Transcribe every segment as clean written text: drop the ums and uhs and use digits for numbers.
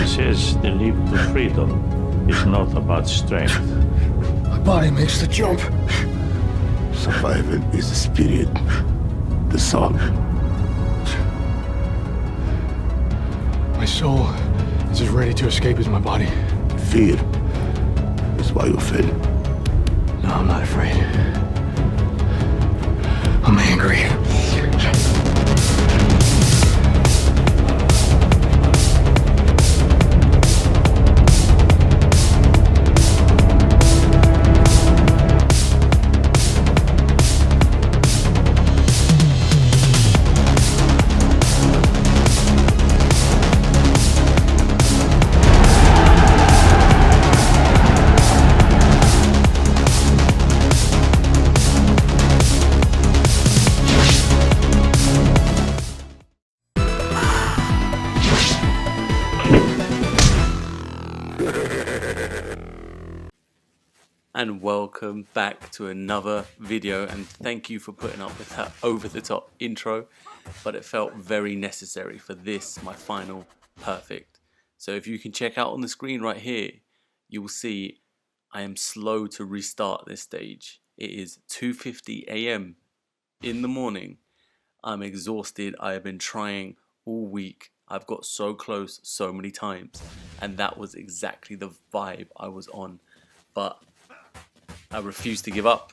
says the leap to freedom is not about strength. My body makes the jump. Survival is the spirit, the soul. My soul is as ready to escape as my body. Fear is why you fail. No, I'm not afraid. I'm angry. And welcome back to another video, and thank you for putting up with that over-the-top intro, but it felt very necessary for this, my final perfect. So if you can check out on the screen right here, you will see I am slow to restart this stage. It is 2:50 AM in the morning. I'm exhausted. I have been trying all week. I've got so close so many times, and that was exactly the vibe I was on. But I refuse to give up,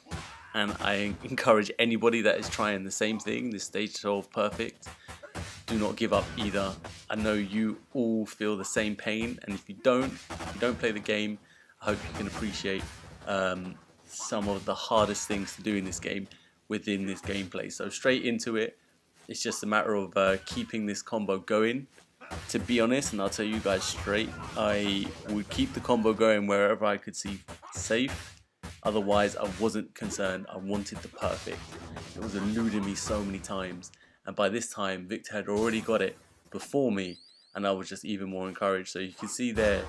and I encourage anybody that is trying the same thing, this stage 12 perfect, do not give up either. I know you all feel the same pain, and if you don't play the game, I hope you can appreciate some of the hardest things to do in this game within this gameplay. So straight into it, it's just a matter of keeping this combo going. To be honest, and I'll tell you guys straight, I would keep the combo going wherever I could see safe. Otherwise, I wasn't concerned. I wanted the perfect. It was eluding me so many times, and by this time Victor had already got it before me, and I was just even more encouraged. So you can see there,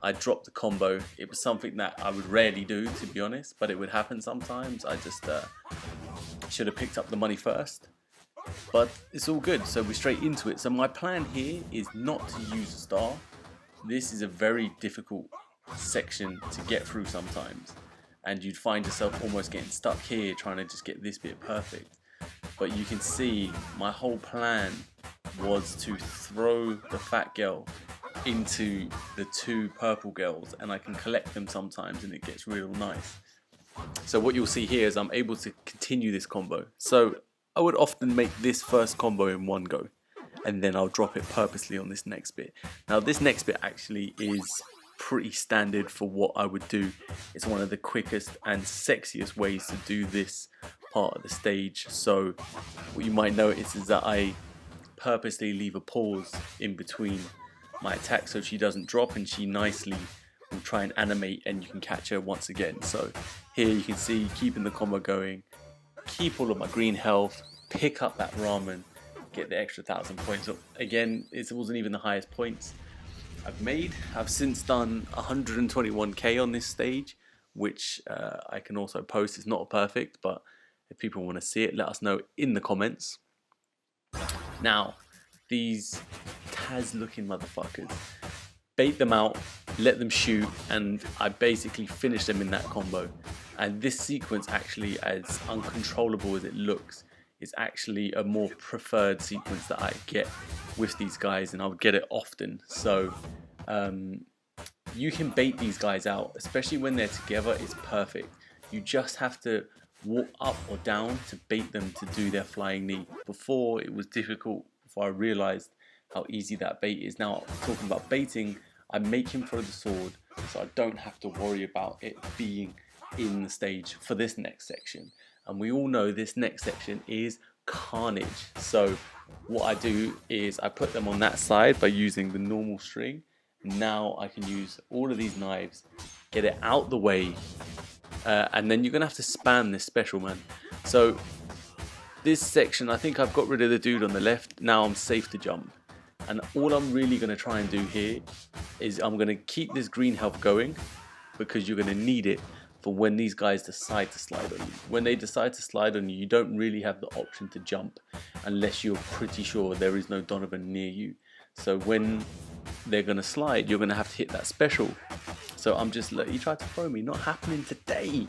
I dropped the combo. It was something that I would rarely do, to be honest, but it would happen sometimes. I just should have picked up the money first, but it's all good. So we're straight into it. So my plan here is not to use a star. This is a very difficult section to get through sometimes, and you'd find yourself almost getting stuck here trying to just get this bit perfect. But you can see my whole plan was to throw the fat girl into the two purple girls, and I can collect them sometimes and it gets real nice. So what you'll see here is I'm able to continue this combo. So I would often make this first combo in one go, and then I'll drop it purposely on this next bit. Now this next bit actually is pretty standard for what I would do. It's one of the quickest and sexiest ways to do this part of the stage. So what you might notice is that I purposely leave a pause in between my attack so she doesn't drop, and she nicely will try and animate and you can catch her once again. So here you can see keeping the combo going, keep all of my green health, pick up that ramen, get the extra 1,000 points. Again, it wasn't even the highest points I've made. I've since done 121k on this stage, which I can also post. It's not perfect, but if people want to see it, let us know in the comments. Now, these Taz looking motherfuckers, bait them out, let them shoot, and I basically finish them in that combo. And this sequence, actually, as uncontrollable as it looks, is actually a more preferred sequence that I get with these guys, and I would get it often. So you can bait these guys out, especially when they're together. It's perfect. You just have to walk up or down to bait them to do their flying knee. Before, it was difficult, before I realized how easy that bait is. Now, talking about baiting, I make him throw the sword so I don't have to worry about it being in the stage for this next section. And we all know this next section is carnage. So what I do is I put them on that side by using the normal string. Now I can use all of these knives, get it out the way, and then you're gonna have to spam this special, man. So this section, I think I've got rid of the dude on the left. Now I'm safe to jump, and all I'm really gonna try and do here is I'm gonna keep this green health going, because you're gonna need it for when these guys decide to slide on you. When they decide to slide on you, you don't really have the option to jump unless you're pretty sure there is no Donovan near you. So when they're going to slide, you're going to have to hit that special. So I'm just like, you tried to throw me, not happening today.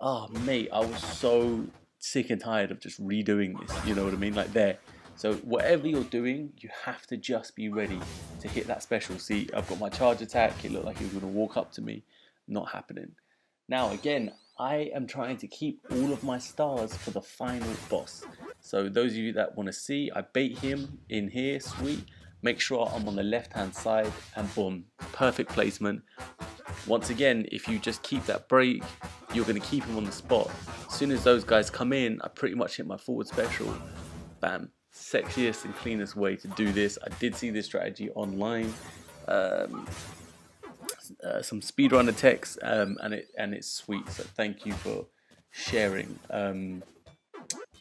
Oh, mate, I was so sick and tired of just redoing this, you know what I mean? Like there. So whatever you're doing, you have to just be ready to hit that special. See, I've got my charge attack. It looked like he was going to walk up to me. Not happening. Now, again, I am trying to keep all of my stars for the final boss. So those of you that want to see, I bait him in here, sweet. Make sure I'm on the left-hand side, and boom, perfect placement. Once again, if you just keep that break, you're going to keep him on the spot. As soon as those guys come in, I pretty much hit my forward special. Bam. Sexiest and cleanest way to do this. I did see this strategy online. Some speedrunner text, and it's sweet. So thank you for sharing.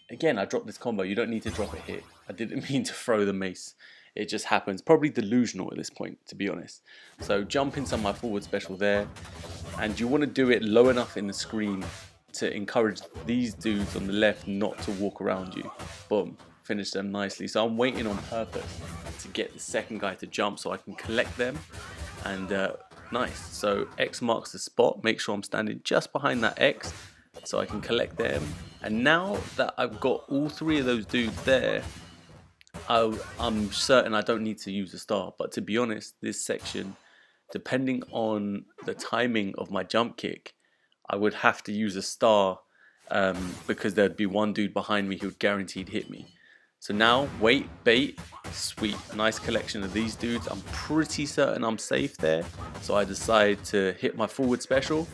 Again, I dropped this combo. You don't need to drop it here. I didn't mean to throw the mace. It just happens. Probably delusional at this point, to be honest. So jump into my forward special there, and you want to do it low enough in the screen to encourage these dudes on the left not to walk around you. Boom, finish them nicely. So I'm waiting on purpose to get the second guy to jump so I can collect them, and nice. So X marks the spot. Make sure I'm standing just behind that X so I can collect them. And now that I've got all three of those dudes there, I'm certain I don't need to use a star. But to be honest, this section, depending on the timing of my jump kick, I would have to use a star, because there'd be one dude behind me who would guaranteed hit me. So now, wait, bait, sweet, nice collection of these dudes. I'm pretty certain I'm safe there. So I decide to hit my forward special,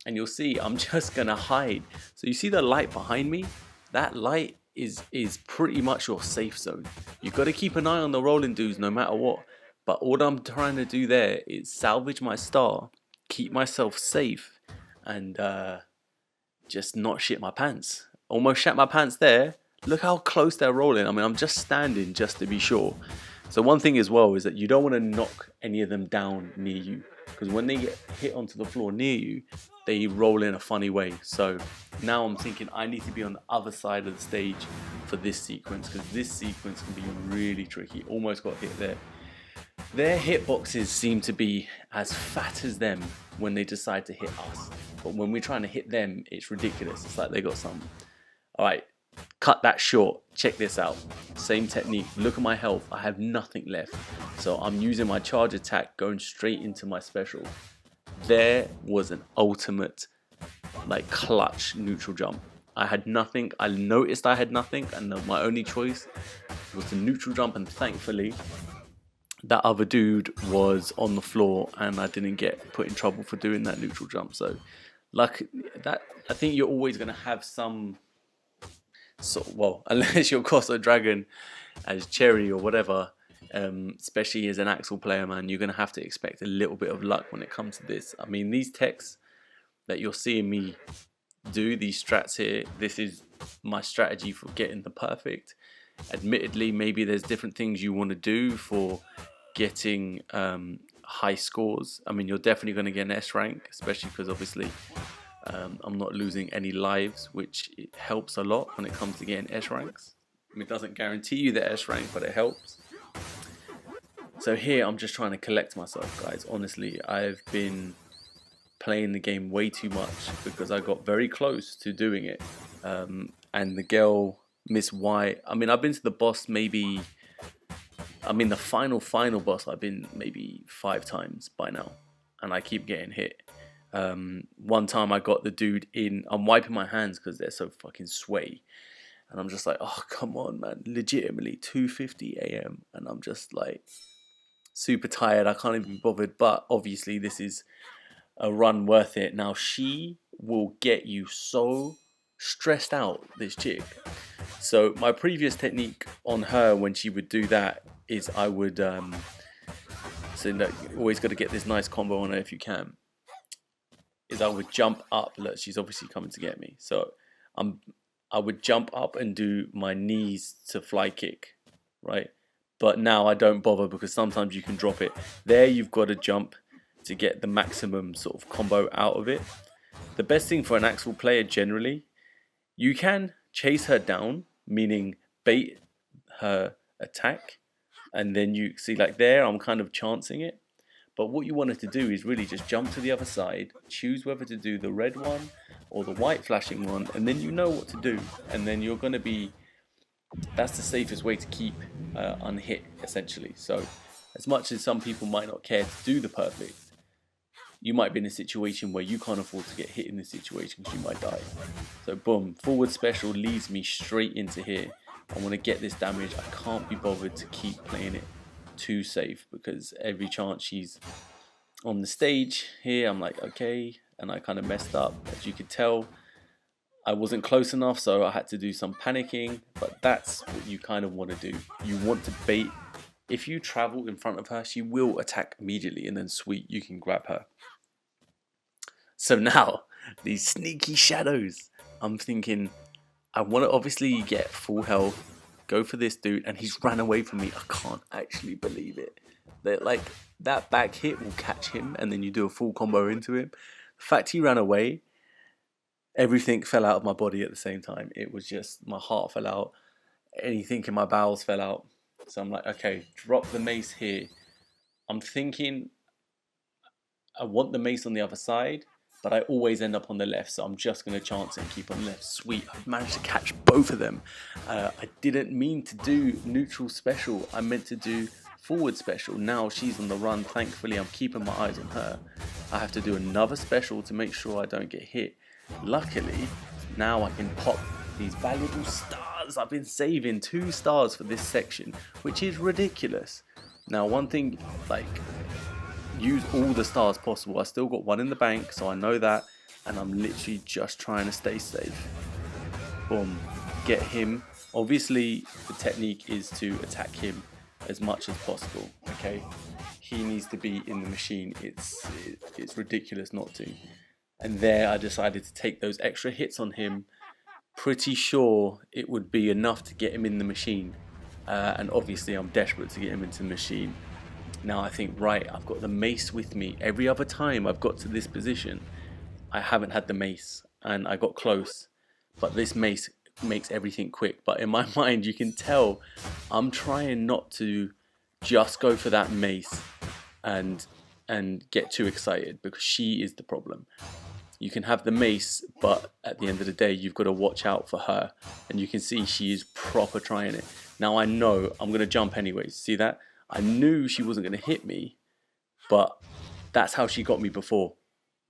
and you'll see I'm just gonna hide. So you see the light behind me? That light is pretty much your safe zone. You've got to keep an eye on the rolling dudes no matter what. But all I'm trying to do there is salvage my star, keep myself safe, and just not shit my pants. Almost shat my pants there. Look how close they're rolling. I mean, I'm just standing just to be sure. So one thing as well is that you don't want to knock any of them down near you, because when they get hit onto the floor near you, they roll in a funny way. So now I'm thinking I need to be on the other side of the stage for this sequence, because this sequence can be really tricky. Almost got hit there. Their hitboxes seem to be as fat as them when they decide to hit us. But when we're trying to hit them, it's ridiculous. It's like they got some. Alright, cut that short. Check this out. Same technique. Look at my health. I have nothing left. So I'm using my charge attack, going straight into my special. There was an ultimate, like, clutch neutral jump. I had nothing. I noticed I had nothing, and my only choice was the neutral jump, and thankfully that other dude was on the floor and I didn't get put in trouble for doing that neutral jump. So like that, I think you're always going to have some sort of, well, unless you're Koso Dragon as Cherry or whatever, especially as an Axel player, man, you're going to have to expect a little bit of luck when it comes to this. I mean, these techs that you're seeing me do, these strats here, this is my strategy for getting the perfect. Admittedly, maybe there's different things you want to do for getting high scores. I mean, you're definitely going to get an S rank, especially because obviously I'm not losing any lives, which it helps a lot when it comes to getting S ranks. I mean, it doesn't guarantee you the S rank, but it helps. So here I'm just trying to collect myself, guys. Honestly, I've been playing the game way too much because I got very close to doing it, and the girl Miss White, I mean, I've been to the boss maybe, I mean the final boss I've been maybe 5 times by now, and I keep getting hit. One time I got the dude in, I'm wiping my hands because they're so fucking sweaty, and I'm just like, oh come on man, legitimately 2:50 AM, and I'm just like super tired, I can't even be bothered. But obviously this is a run worth it. Now she will get you so stressed out, this chick. So my previous technique on her when she would do that is I would so that you always got to get this nice combo on her if you can, is I would jump up. Look, she's obviously coming to get me, so I would jump up and do my knees to fly kick, right? But now I don't bother because sometimes you can drop it. There you've got to jump to get the maximum sort of combo out of it. The best thing for an Axel player generally, you can chase her down, meaning bait her attack, And then you see, like there, I'm kind of chancing it. But what you wanted to do is really just jump to the other side, choose whether to do the red one or the white flashing one, and then you know what to do. And then you're going to be, that's the safest way to keep unhit, essentially. So as much as some people might not care to do the perfect, you might be in a situation where you can't afford to get hit in this situation because you might die. So boom, forward special leads me straight into here. I want to get this damage. I can't be bothered to keep playing it too safe, because every chance she's on the stage here, I'm like, okay, and I kind of messed up. As you could tell, I wasn't close enough, so I had to do some panicking. But that's what you kind of want to do. You want to bait. If you travel in front of her, she will attack immediately, and then sweet, you can grab her. So now, these sneaky shadows, I'm thinking, I want to obviously get full health, go for this dude, and he's ran away from me. I can't actually believe it. That, like, that back hit will catch him, and then you do a full combo into him. The fact he ran away, everything fell out of my body at the same time. It was just, my heart fell out, anything in my bowels fell out. So I'm like, okay, drop the mace here. I'm thinking, I want the mace on the other side, but I always end up on the left, so I'm just going to chance it and keep on left. Sweet, I've managed to catch both of them. I didn't mean to do neutral special. I meant to do forward special. Now she's on the run. Thankfully, I'm keeping my eyes on her. I have to do another special to make sure I don't get hit. Luckily, now I can pop these valuable stars. I've been saving 2 stars for this section, which is ridiculous. Now, one thing, like, use all the stars possible. I still got 1 in the bank, so I know that, and I'm literally just trying to stay safe. Boom, get him. Obviously, the technique is to attack him as much as possible. Okay, he needs to be in the machine. It's ridiculous not to. And there, I decided to take those extra hits on him. Pretty sure it would be enough to get him in the machine, and obviously, I'm desperate to get him into the machine. Now I think, right, I've got the mace with me. Every other time I've got to this position, I haven't had the mace, and I got close. But this mace makes everything quick. But in my mind, you can tell I'm trying not to just go for that mace and get too excited, because she is the problem. You can have the mace, but at the end of the day, you've got to watch out for her. And you can see she is proper trying it. Now I know I'm going to jump anyways. See that? I knew she wasn't going to hit me, but that's how she got me before.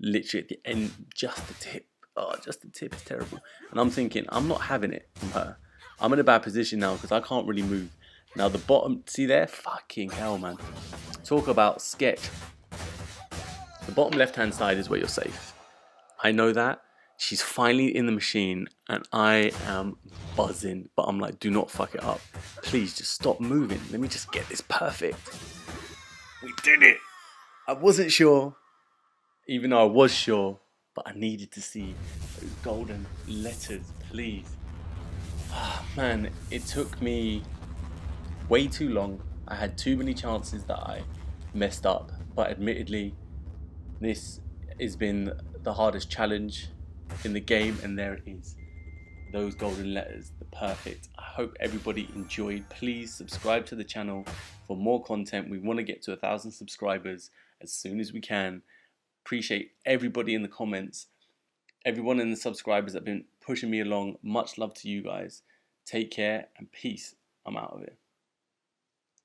Literally at the end, just the tip. Oh, just the tip is terrible. And I'm thinking, I'm not having it from her. I'm in a bad position now because I can't really move. Now the bottom, see there? Fucking hell, man. Talk about sketch. The bottom left-hand side is where you're safe. I know that. She's finally in the machine, and I am buzzing. But I'm like, do not fuck it up. Please, just stop moving. Let me just get this perfect. We did it! I wasn't sure, even though I was sure, but I needed to see those golden letters, please. Ah, man, it took me way too long. I had too many chances that I messed up. But admittedly, this has been the hardest challenge in the game, and there it is, those golden letters, the perfect. I hope everybody enjoyed. Please subscribe to the channel for more content. We want to get to 1,000 subscribers as soon as we can. Appreciate everybody in the comments, everyone in the subscribers that have been pushing me along. Much love to you guys. Take care and peace. I'm out of it.